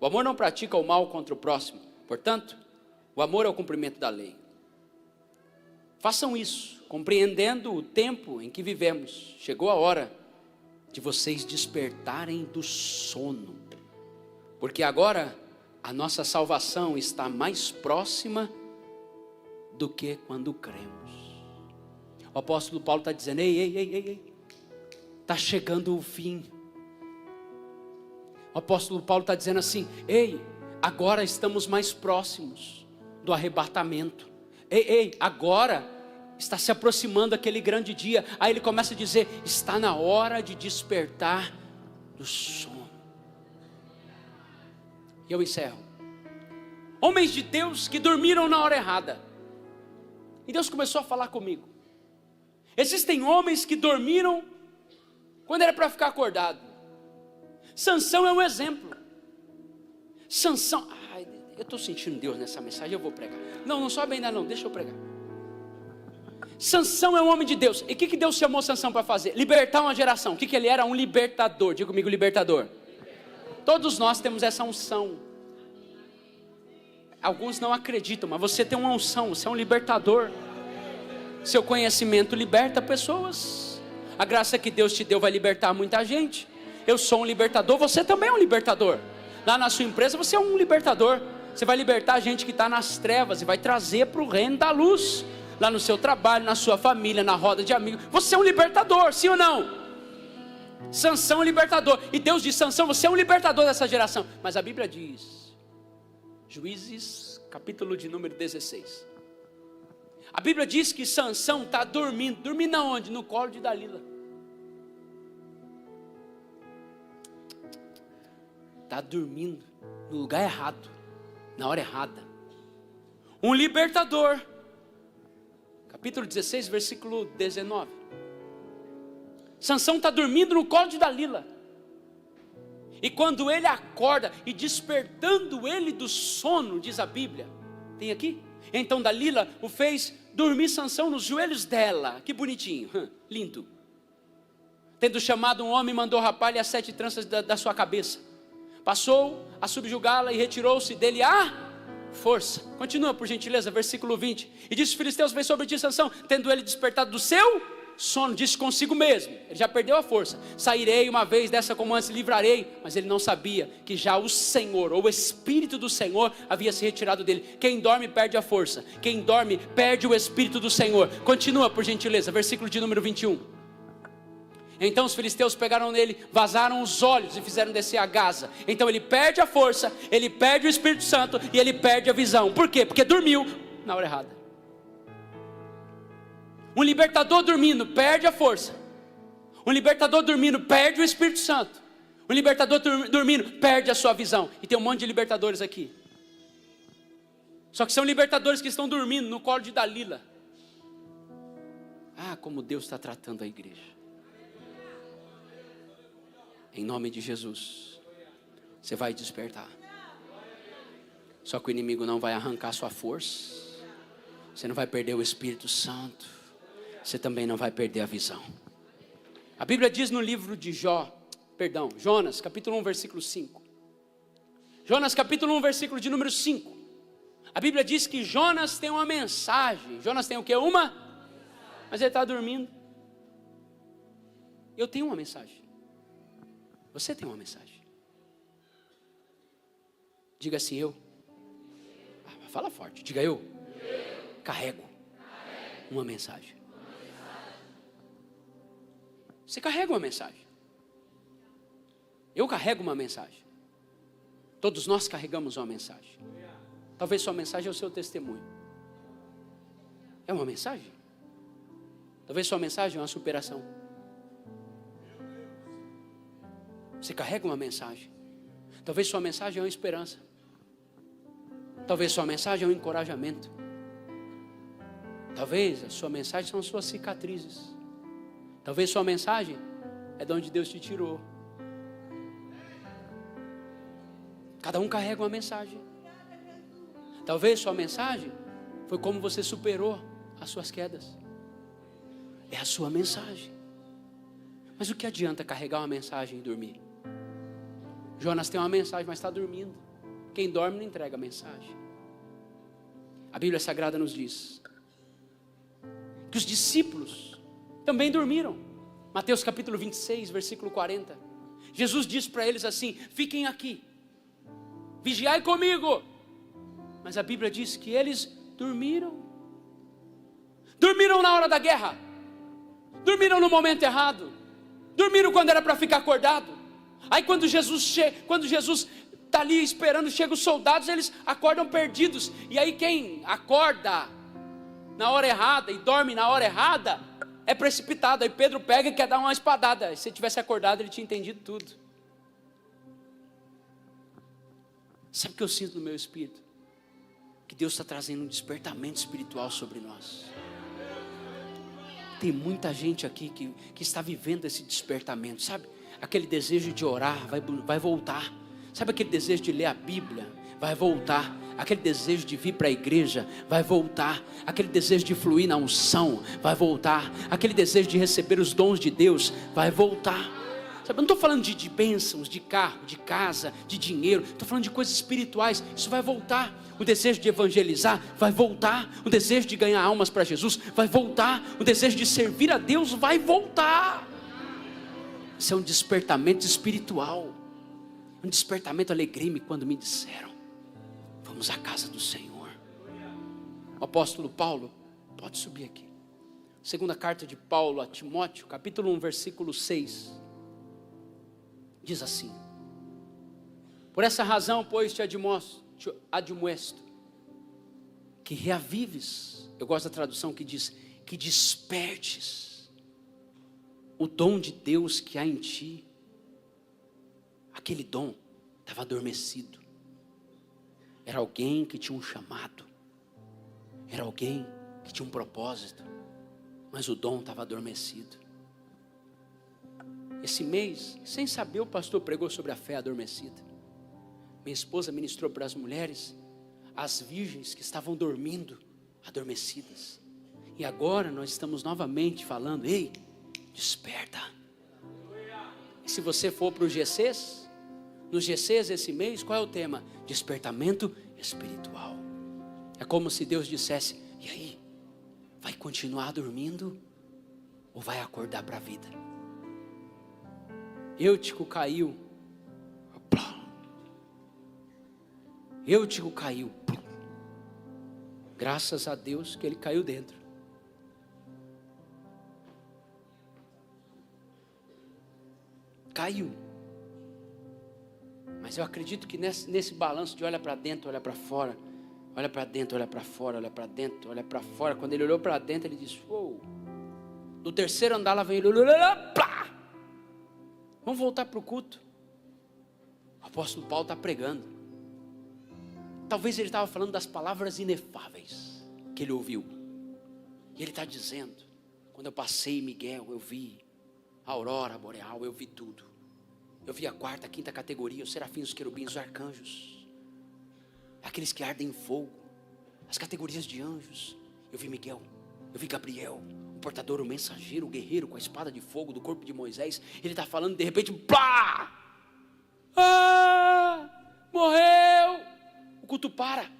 o amor não pratica o mal contra o próximo, portanto, o amor é o cumprimento da lei. Façam isso, compreendendo o tempo em que vivemos. Chegou a hora de vocês despertarem do sono, porque agora a nossa salvação está mais próxima do que quando cremos. O apóstolo Paulo está dizendo: ei, está chegando o fim. O apóstolo Paulo está dizendo assim: ei, agora estamos mais próximos do arrebatamento. Ei, agora está se aproximando aquele grande dia. Aí ele começa a dizer: está na hora de despertar do sono. E eu encerro. Homens de Deus que dormiram na hora errada. E Deus começou a falar comigo. Existem homens que dormiram quando era para ficar acordado. Sansão é um exemplo. Sansão, eu estou sentindo Deus nessa mensagem, eu vou pregar. Não sobe ainda não, deixa eu pregar. Sansão é um homem de Deus. E o que Deus chamou Sansão para fazer? Libertar uma geração. O que ele era? Um libertador. Diga comigo, libertador. Todos nós temos essa unção. Alguns não acreditam, mas você tem uma unção, você é um libertador. Seu conhecimento liberta pessoas. A graça que Deus te deu vai libertar muita gente. Eu sou um libertador, você também é um libertador. Lá na sua empresa você é um libertador. Você vai libertar a gente que está nas trevas e vai trazer para o reino da luz. Lá no seu trabalho, na sua família, na roda de amigos. Você é um libertador, sim ou não? Sansão é um libertador. E Deus diz: Sansão, você é um libertador dessa geração. Mas a Bíblia diz, Juízes, capítulo de número 16. A Bíblia diz que Sansão está dormindo. Dormindo aonde? No colo de Dalila. Está dormindo no lugar errado, na hora errada. Um libertador. Capítulo 16, versículo 19. Sansão está dormindo no colo de Dalila. E quando ele acorda, e despertando ele do sono, diz a Bíblia, tem aqui? Então Dalila o fez dormir Sansão nos joelhos dela. Que bonitinho, lindo. Tendo chamado um homem, mandou rapar-lhe as 7 tranças da sua cabeça. Passou a subjugá-la e retirou-se dele a força. Continua por gentileza, versículo 20. E disse: os filisteus vêm sobre ti, Sansão. Tendo ele despertado do seu sono, disse consigo mesmo, ele já perdeu a força: sairei uma vez dessa como antes, livrarei. Mas ele não sabia que já o Senhor, ou o Espírito do Senhor, havia se retirado dele. Quem dorme perde a força, quem dorme perde o Espírito do Senhor. Continua por gentileza, versículo de número 21. Então os filisteus pegaram nele, vazaram os olhos e fizeram descer a Gaza. Então ele perde a força, ele perde o Espírito Santo e ele perde a visão. Por quê? Porque dormiu na hora errada. Um libertador dormindo perde a força. Um libertador dormindo perde o Espírito Santo. Um libertador dormindo perde a sua visão. E tem um monte de libertadores aqui. Só que são libertadores que estão dormindo no colo de Dalila. Ah, como Deus está tratando a igreja. Em nome de Jesus, você vai despertar. Só que o inimigo não vai arrancar sua força. Você não vai perder o Espírito Santo. Você também não vai perder a visão. A Bíblia diz no livro de Jonas, capítulo 1, versículo 5. Jonas, capítulo 1, versículo de número 5. A Bíblia diz que Jonas tem uma mensagem. Jonas tem o que? Mas ele está dormindo. Eu tenho uma mensagem. Você tem uma mensagem. Diga assim: eu. Fala forte, diga eu. Carrego uma mensagem. Você carrega uma mensagem. Eu carrego uma mensagem. Todos nós carregamos uma mensagem. Talvez sua mensagem é o seu testemunho. É uma mensagem. Talvez sua mensagem é uma superação. Você carrega uma mensagem. Talvez sua mensagem é uma esperança. Talvez sua mensagem é um encorajamento. Talvez a sua mensagem são as suas cicatrizes. Talvez sua mensagem é de onde Deus te tirou. Cada um carrega uma mensagem. Talvez sua mensagem foi como você superou as suas quedas. É a sua mensagem. Mas o que adianta carregar uma mensagem e dormir? Jonas tem uma mensagem, mas está dormindo. Quem dorme não entrega a mensagem. A Bíblia Sagrada nos diz que os discípulos também dormiram. Mateus capítulo 26, versículo 40. Jesus disse para eles assim: fiquem aqui, vigiai comigo. Mas a Bíblia diz que eles dormiram. Dormiram na hora da guerra. Dormiram no momento errado. Dormiram quando era para ficar acordado. Aí quando Jesus está ali esperando, chegam os soldados, eles acordam perdidos. E aí quem acorda na hora errada e dorme na hora errada é precipitado. Aí Pedro pega e quer dar uma espadada. Se ele tivesse acordado, ele tinha entendido tudo. Sabe o que eu sinto no meu espírito? Que Deus está trazendo um despertamento espiritual sobre nós. Tem muita gente aqui que está vivendo esse despertamento, sabe? Aquele desejo de orar vai voltar. Sabe aquele desejo de ler a Bíblia? Vai voltar. Aquele desejo de vir para a igreja vai voltar. Aquele desejo de fluir na unção vai voltar. Aquele desejo de receber os dons de Deus vai voltar. Sabe, eu não estou falando de bênçãos, de carro, de casa, de dinheiro. Estou falando de coisas espirituais. Isso vai voltar. O desejo de evangelizar vai voltar. O desejo de ganhar almas para Jesus vai voltar. O desejo de servir a Deus vai voltar. Isso é um despertamento espiritual. Um despertamento alegrei-me quando me disseram: vamos à casa do Senhor. O apóstolo Paulo, pode subir aqui. Segunda carta de Paulo a Timóteo, capítulo 1, versículo 6. Diz assim: por essa razão, pois, te admoesto, que reavives. Eu gosto da tradução que diz: que despertes o dom de Deus que há em ti. Aquele dom estava adormecido. Era alguém que tinha um chamado. Era alguém que tinha um propósito. Mas o dom estava adormecido. Esse mês, sem saber, o pastor pregou sobre a fé adormecida. Minha esposa ministrou para as mulheres, as virgens que estavam dormindo, adormecidas. E agora nós estamos novamente falando: ei, desperta. E se você for para os GCs, nos GCs esse mês, qual é o tema? Despertamento espiritual. É como se Deus dissesse: e aí, vai continuar dormindo ou vai acordar para a vida? Eutico caiu. Eutico caiu. Graças a Deus que ele caiu dentro. Caiu. Mas eu acredito que nesse balanço de olha para dentro, olha para fora, olha para dentro, olha para fora, olha para dentro, olha para fora. Quando ele olhou para dentro, ele disse: uou. No terceiro andar lá vem ele. Plá! Vamos voltar para o culto. O apóstolo Paulo está pregando. Talvez ele estava falando das palavras inefáveis que ele ouviu. E ele está dizendo: quando eu passei Miguel, eu vi a aurora boreal, eu vi tudo. Eu vi a quarta, a quinta categoria, os serafins, os querubins, os arcanjos, aqueles que ardem em fogo, as categorias de anjos. Eu vi Miguel, eu vi Gabriel, o portador, o mensageiro, o guerreiro com a espada de fogo do corpo de Moisés. Ele está falando, de repente, plá! Morreu! O culto para.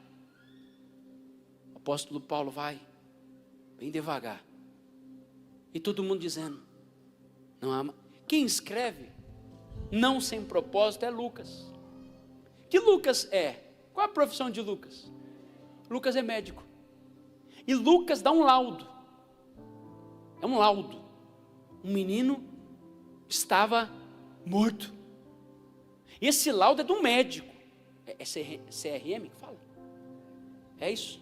O apóstolo Paulo vai bem devagar. E todo mundo dizendo: não ama. Quem escreve não sem propósito é Lucas. Que Lucas é? Qual a profissão de Lucas? Lucas é médico. E Lucas dá um laudo. É um laudo. Um menino estava morto. E esse laudo é de um médico. É CRM que fala? É isso?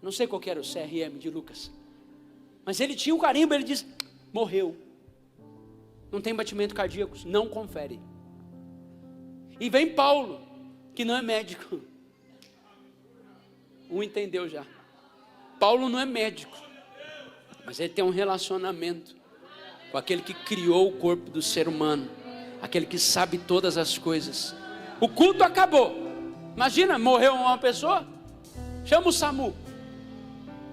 Não sei qual que era o CRM de Lucas. Mas ele tinha um carimbo, ele diz: morreu. Não tem batimento cardíaco, não confere. E vem Paulo, que não é médico. Um entendeu já. Paulo não é médico, mas ele tem um relacionamento com aquele que criou o corpo do ser humano, aquele que sabe todas as coisas. O culto acabou. Imagina, morreu uma pessoa, chama o SAMU.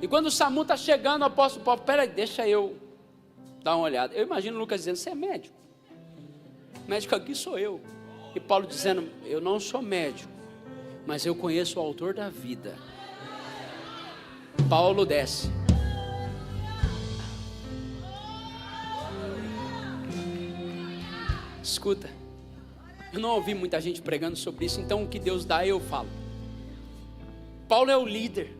E quando o SAMU está chegando, o apóstolo Paulo, peraí, deixa eu dar uma olhada. Eu imagino o Lucas dizendo, você é médico? Médico aqui sou eu. E Paulo dizendo, eu não sou médico, mas eu conheço o autor da vida. Paulo desce. Escuta, eu não ouvi muita gente pregando sobre isso, então o que Deus dá eu falo. Paulo é o líder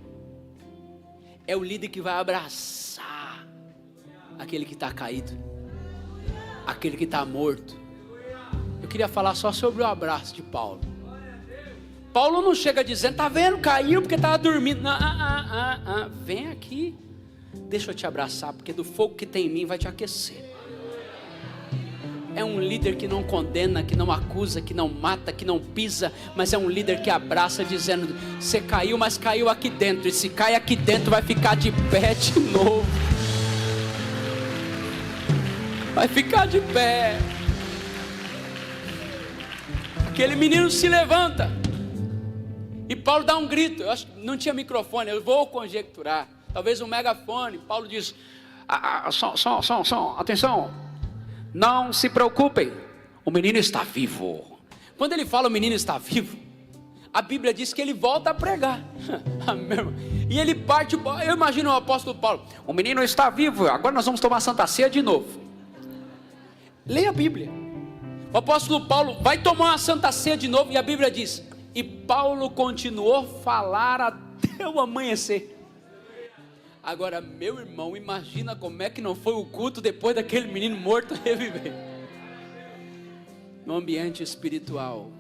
que vai abraçar aquele que está caído, aquele que está morto. Eu queria falar só sobre o abraço de Paulo. Paulo não chega dizendo, tá vendo, caiu porque estava dormindo. Não, vem aqui, deixa eu te abraçar, porque do fogo que tem em mim vai te aquecer. É um líder que não condena, que não acusa, que não mata, que não pisa, mas é um líder que abraça dizendo, você caiu, mas caiu aqui dentro, e se cai aqui dentro vai ficar de pé de novo. Vai ficar de pé. Aquele menino se levanta, e Paulo dá um grito. Eu acho que não tinha microfone, eu vou conjecturar, talvez um megafone. Paulo diz, som, atenção. Não se preocupem, o menino está vivo. Quando ele fala o menino está vivo, a Bíblia diz que ele volta a pregar. E ele parte, eu imagino o apóstolo Paulo, o menino está vivo, agora nós vamos tomar Santa Ceia de novo. Leia a Bíblia. O apóstolo Paulo vai tomar uma Santa Ceia de novo, e a Bíblia diz, e Paulo continuou a falar até o amanhecer. Agora, meu irmão, imagina como é que não foi o culto depois daquele menino morto reviver. No ambiente espiritual,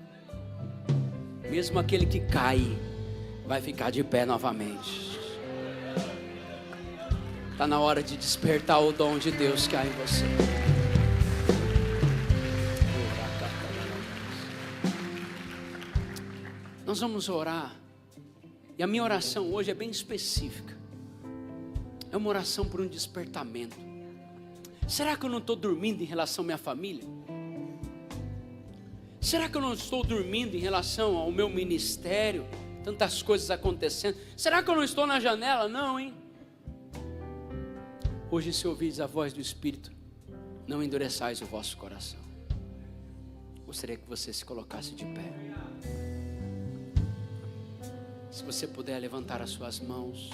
mesmo aquele que cai, vai ficar de pé novamente. Está na hora de despertar o dom de Deus que há em você. Nós vamos orar, e a minha oração hoje é bem específica. É uma oração por um despertamento. Será que eu não estou dormindo em relação à minha família? Será que eu não estou dormindo em relação ao meu ministério? Tantas coisas acontecendo. Será que eu não estou na janela? Não, hein? Hoje, se ouvires a voz do Espírito, não endureçais o vosso coração. Gostaria que você se colocasse de pé. Se você puder levantar as suas mãos.